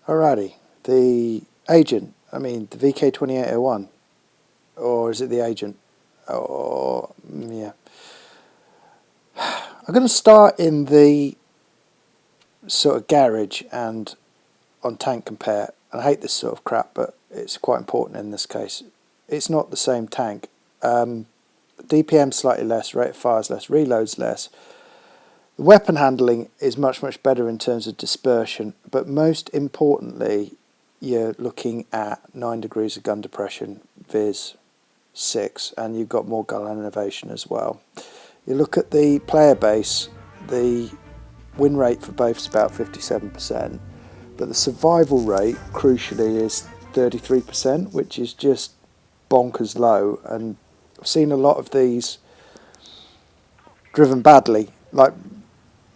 Alrighty, the agent, the Vk28.01, or is it the agent? Or, yeah. I'm going to start in the sort of garage and on tank compare. And I hate this sort of crap, but it's quite important in this case. It's not the same tank. DPM slightly less, rate of fire is less, reloads less. The weapon handling is much, much better in terms of dispersion, but most importantly, you're looking at 9 degrees of gun depression, Viz 6, and you've got more gun innovation as well. You look at the player base, the win rate for both is about 57%, but the survival rate, crucially, is 33%, which is just bonkers low, and I've seen a lot of these driven badly. Like,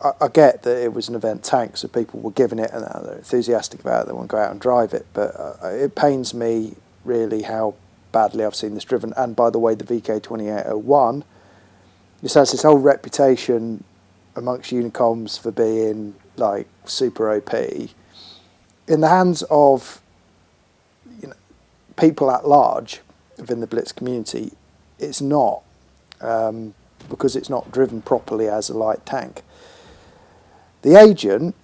I get that it was an event tank, so people were giving it and they're enthusiastic about it, they want to go out and drive it, but it pains me really how badly I've seen this driven. And by the way, the Vk28.01 just has this whole reputation amongst Unicoms for being like super OP. In the hands of people at large within the Blitz community, it's not, because it's not driven properly as a light tank. The agent,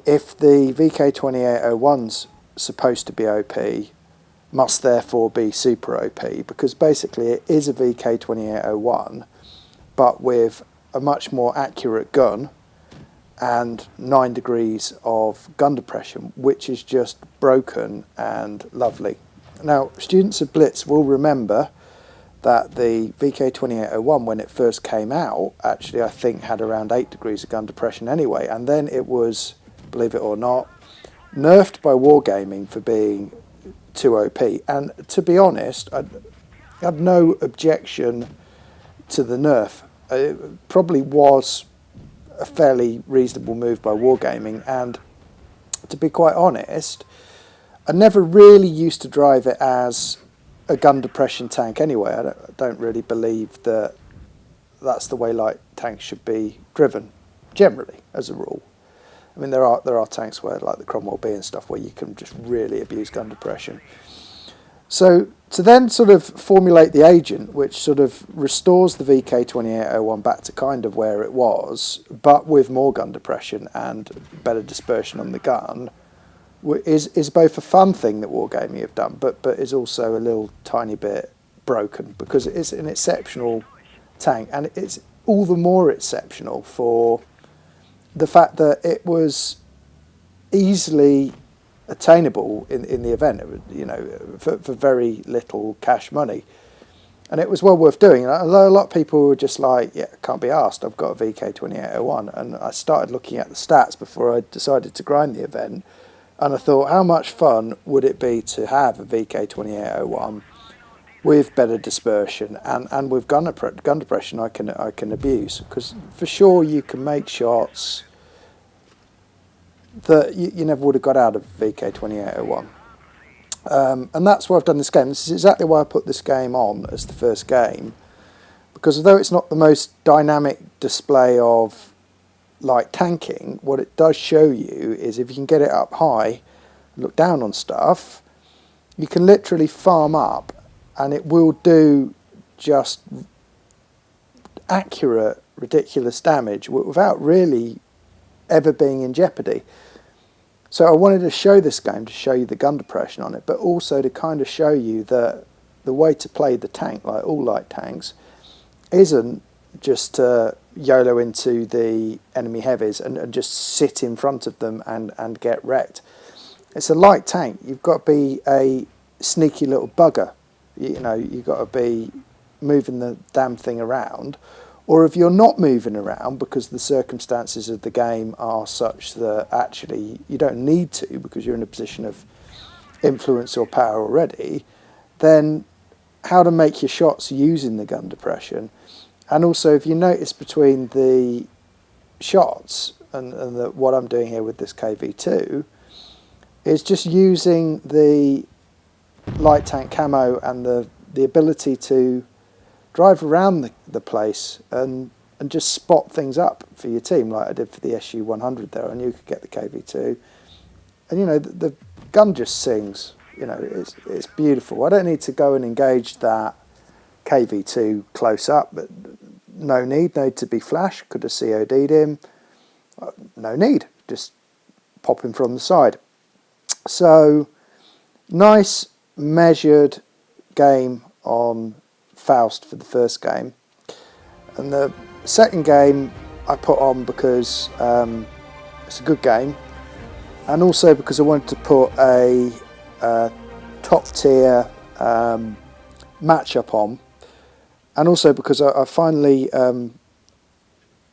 if the Vk28.01's supposed to be OP, must therefore be super OP, because basically it is a Vk28.01, but with a much more accurate gun and 9 degrees of gun depression, which is just broken and lovely. Now, students of Blitz will remember that the Vk28.01, when it first came out, actually I think had around 8 degrees of gun depression anyway, and then it was, believe it or not, nerfed by Wargaming for being too OP. And to be honest, I have no objection to the nerf. It probably was a fairly reasonable move by Wargaming, and to be quite honest, I never really used to drive it as a gun depression tank anyway. I don't really believe that that's the way light tanks should be driven, generally, as a rule. I mean, there are tanks where, like the Cromwell B and stuff, where you can just really abuse gun depression. So to then sort of formulate the agent, which sort of restores the Vk28.01 back to kind of where it was, but with more gun depression and better dispersion on the gun, is both a fun thing that Wargaming have done, but is also a little tiny bit broken, because it is an exceptional tank, and it's all the more exceptional for the fact that it was easily attainable in the event, for very little cash money, and it was well worth doing. And a lot of people were just like, yeah, can't be asked, I've got a Vk28.01, and I started looking at the stats before I decided to grind the event. And I thought, how much fun would it be to have a Vk28.01 with better dispersion and with gun depression I can abuse? Because for sure you can make shots that you never would have got out of Vk28.01. And that's why I've done this game. This is exactly why I put this game on as the first game. Because although it's not the most dynamic display of light tanking, what it does show you is if you can get it up high and look down on stuff, you can literally farm up and it will do just accurate, ridiculous damage without really ever being in jeopardy. So I wanted to show this game to show you the gun depression on it, but also to kind of show you that the way to play the tank, like all light tanks, isn't just to YOLO into the enemy heavies and just sit in front of them and get wrecked. It's a light tank. You've got to be a sneaky little bugger. You've got to be moving the damn thing around. Or if you're not moving around because the circumstances of the game are such that actually you don't need to because you're in a position of influence or power already, then how to make your shots using the gun depression. And also, if you notice between the shots and what I'm doing here with this KV2, is just using the light tank camo and the ability to drive around the place and just spot things up for your team, like I did for the SU-100 there. I knew you could get the KV2. And, you know, the gun just sings. You know, it's beautiful. I don't need to go and engage that KV2 close up, but no need to be flash. Could have COD'd him. No need, just pop him from the side. So, nice measured game on Faust for the first game. And the second game I put on because it's a good game, and also because I wanted to put a top tier matchup on, and also because I finally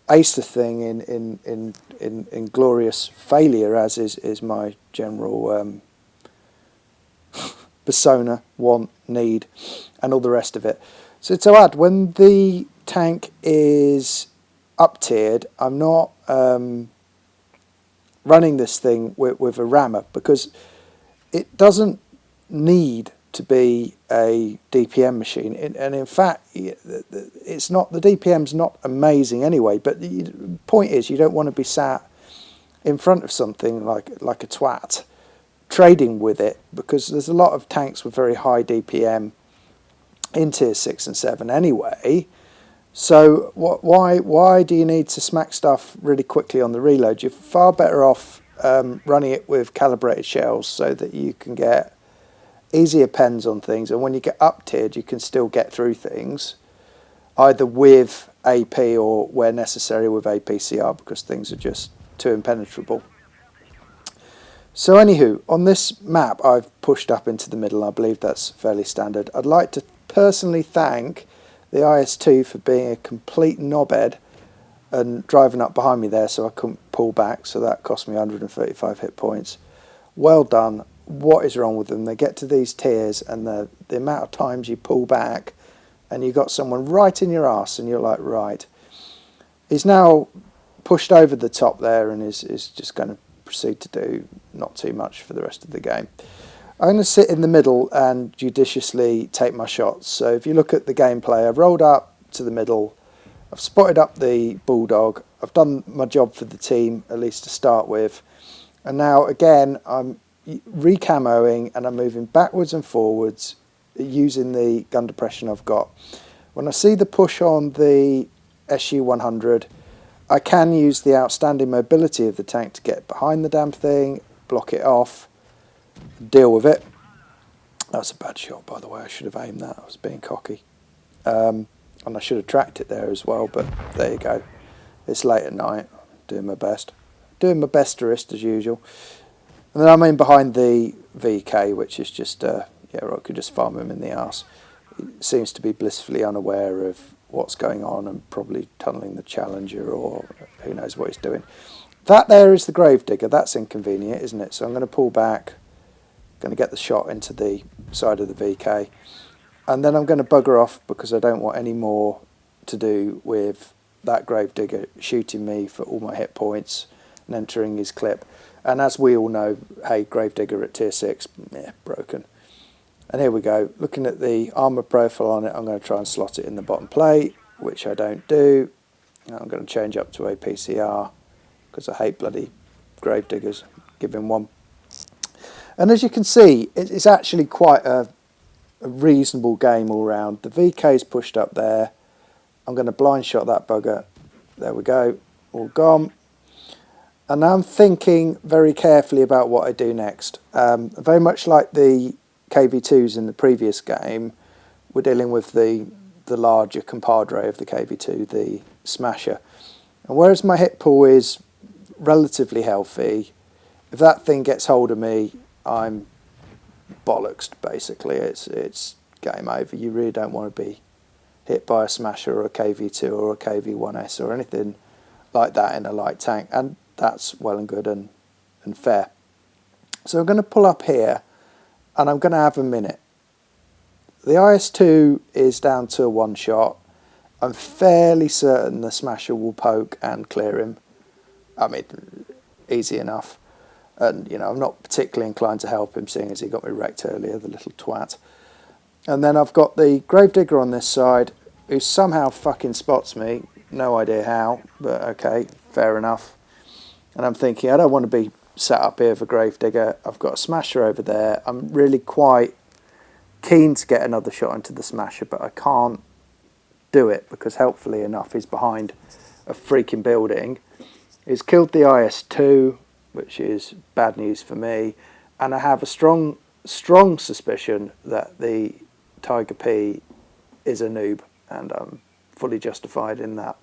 aced the thing in glorious failure, as is my general persona, want, need, and all the rest of it. So to add, when the tank is up tiered, I'm not running this thing with a rammer, because it doesn't need to be a DPM machine, and in fact it's not, the DPM's not amazing anyway, but the point is you don't want to be sat in front of something like a twat trading with it, because there's a lot of tanks with very high DPM in tier 6 and 7 anyway. So why do you need to smack stuff really quickly on the reload? You're far better off running it with calibrated shells, so that you can get easier pens on things, and when you get up tiered you can still get through things, either with AP or where necessary with APCR, because things are just too impenetrable. So anywho, on this map I've pushed up into the middle. I believe that's fairly standard. I'd like to personally thank the IS-2 for being a complete knobhead and driving up behind me there so I couldn't pull back, so that cost me 135 hit points. Well done. What is wrong with them? They get to these tiers, and the amount of times you pull back and you got someone right in your arse, and you're like, right. He's now pushed over the top there and is just going to proceed to do not too much for the rest of the game. I'm going to sit in the middle and judiciously take my shots. So if you look at the gameplay, I've rolled up to the middle, I've spotted up the bulldog, I've done my job for the team, at least to start with, and now again I'm recamoing and I'm moving backwards and forwards using the gun depression I've got. When I see the push on the SU-100, I can use the outstanding mobility of the tank to get behind the damn thing, block it off, deal with it. That's a bad shot, by the way. I should have aimed that. I was being cocky. And I should have tracked it there as well, but there you go. It's late at night. Doing my best. Doing my besterest as usual. And then I'm in behind the VK, which is just, yeah, I could just farm him in the arse. He seems to be blissfully unaware of what's going on and probably tunnelling the Challenger, or who knows what he's doing. That there is the Gravedigger. That's inconvenient, isn't it? So I'm going to pull back, going to get the shot into the side of the VK, and then I'm going to bugger off, because I don't want any more to do with that Gravedigger shooting me for all my hit points and entering his clip. And as we all know, hey, Gravedigger at tier 6, yeah, broken. And here we go, looking at the armour profile on it, I'm going to try and slot it in the bottom plate, which I don't do. I'm going to change up to a PCR, because I hate bloody Gravediggers. Give him one. And as you can see, it's actually quite a reasonable game all round. The VK's pushed up there. I'm going to blind shot that bugger. There we go, all gone. And now I'm thinking very carefully about what I do next. Very much like the KV2s in the previous game, we're dealing with the larger compadre of the KV2, the Smasher. And whereas my hit pool is relatively healthy, if that thing gets hold of me, I'm bollocksed, basically. It's game over. You really don't want to be hit by a Smasher or a KV2 or a KV1S or anything like that in a light tank, and that's well and good and fair. So I'm going to pull up here and I'm going to have a minute. The IS-2 is down to a one shot. I'm fairly certain the Smasher will poke and clear him. I mean, easy enough. And, you know, I'm not particularly inclined to help him, seeing as he got me wrecked earlier, the little twat. And then I've got the Gravedigger on this side, who somehow fucking spots me. No idea how, but okay, fair enough. And I'm thinking, I don't want to be set up here for Gravedigger. I've got a smasher over there. I'm really quite keen to get another shot into the smasher, but I can't do it because helpfully enough he's behind a freaking building. He's killed the IS-2, which is bad news for me, and I have a strong suspicion that the Tiger P is a noob, and I'm fully justified in that.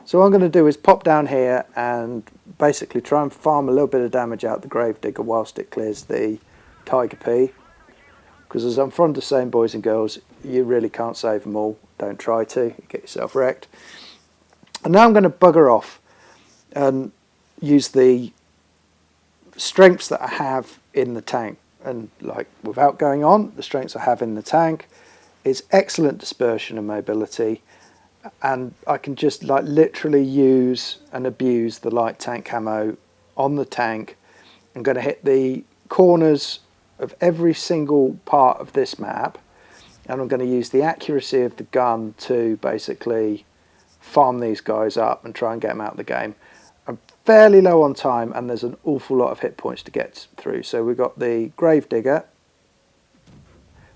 So what I'm going to do is pop down here and basically try and farm a little bit of damage out the Gravedigger whilst it clears the Tiger P. Because as I'm fond of saying, boys and girls, you really can't save them all. Don't try to. You get yourself wrecked. And now I'm going to bugger off and use the strengths that I have in the tank. And like, without going on, the strengths I have in the tank is excellent dispersion and mobility. And I can just like literally use and abuse the light tank camo on the tank. I'm going to hit the corners of every single part of this map, and I'm going to use the accuracy of the gun to basically farm these guys up and try and get them out of the game. I'm fairly low on time, and there's an awful lot of hit points to get through. So we've got the Gravedigger,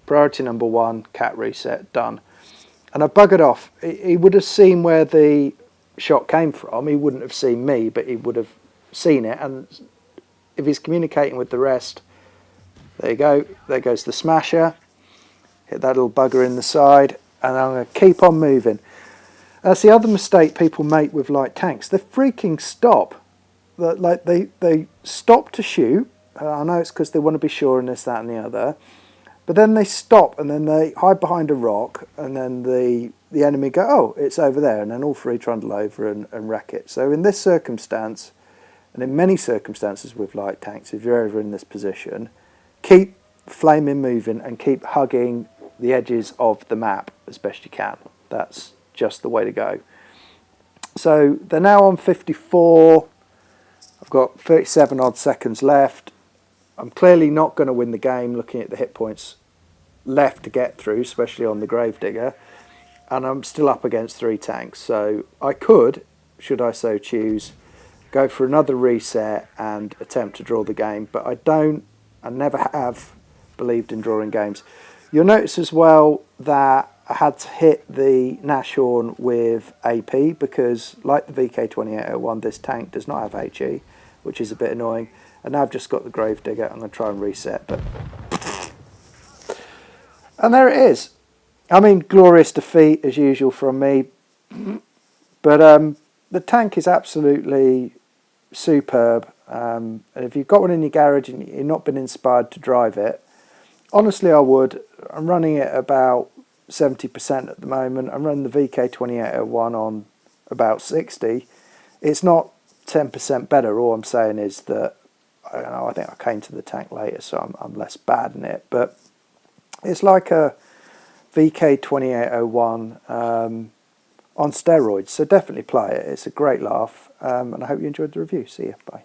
priority number 1, cat reset, done. And I buggered off. He would have seen where the shot came from. He wouldn't have seen me, but he would have seen it. And if he's communicating with the rest, there you go. There goes the smasher. Hit that little bugger in the side, and I'm going to keep on moving. That's the other mistake people make with light tanks. They freaking stop. Like they stop to shoot. I know it's because they want to be sure and this, that, and the other. But then they stop, and then they hide behind a rock, and then the enemy go, oh, it's over there, and then all three trundle over and wreck it. So in this circumstance, and in many circumstances with light tanks, if you're ever in this position, keep flaming moving and keep hugging the edges of the map as best you can. That's just the way to go. So they're now on 54. I've got 37 odd seconds left. I'm clearly not going to win the game looking at the hit points left to get through, especially on the Gravedigger. And I'm still up against 3 tanks. So I could, should I so choose, go for another reset and attempt to draw the game. But I never have believed in drawing games. You'll notice as well that I had to hit the Nashorn with AP because, like the Vk28.01, this tank does not have HE, which is a bit annoying. And now I've just got the Gravedigger. I'm going to try and reset, but... And there it is. I mean, glorious defeat as usual from me. But the tank is absolutely superb. And if you've got one in your garage and you've not been inspired to drive it, honestly I would. I'm running it about 70% at the moment. I'm running the Vk28.01 on about 60. It's not 10% better. All I'm saying is that I think I came to the tank later, so I'm less bad in it. But it's like a Vk28.01 on steroids. So definitely play it. It's a great laugh. And I hope you enjoyed the review. See you. Bye.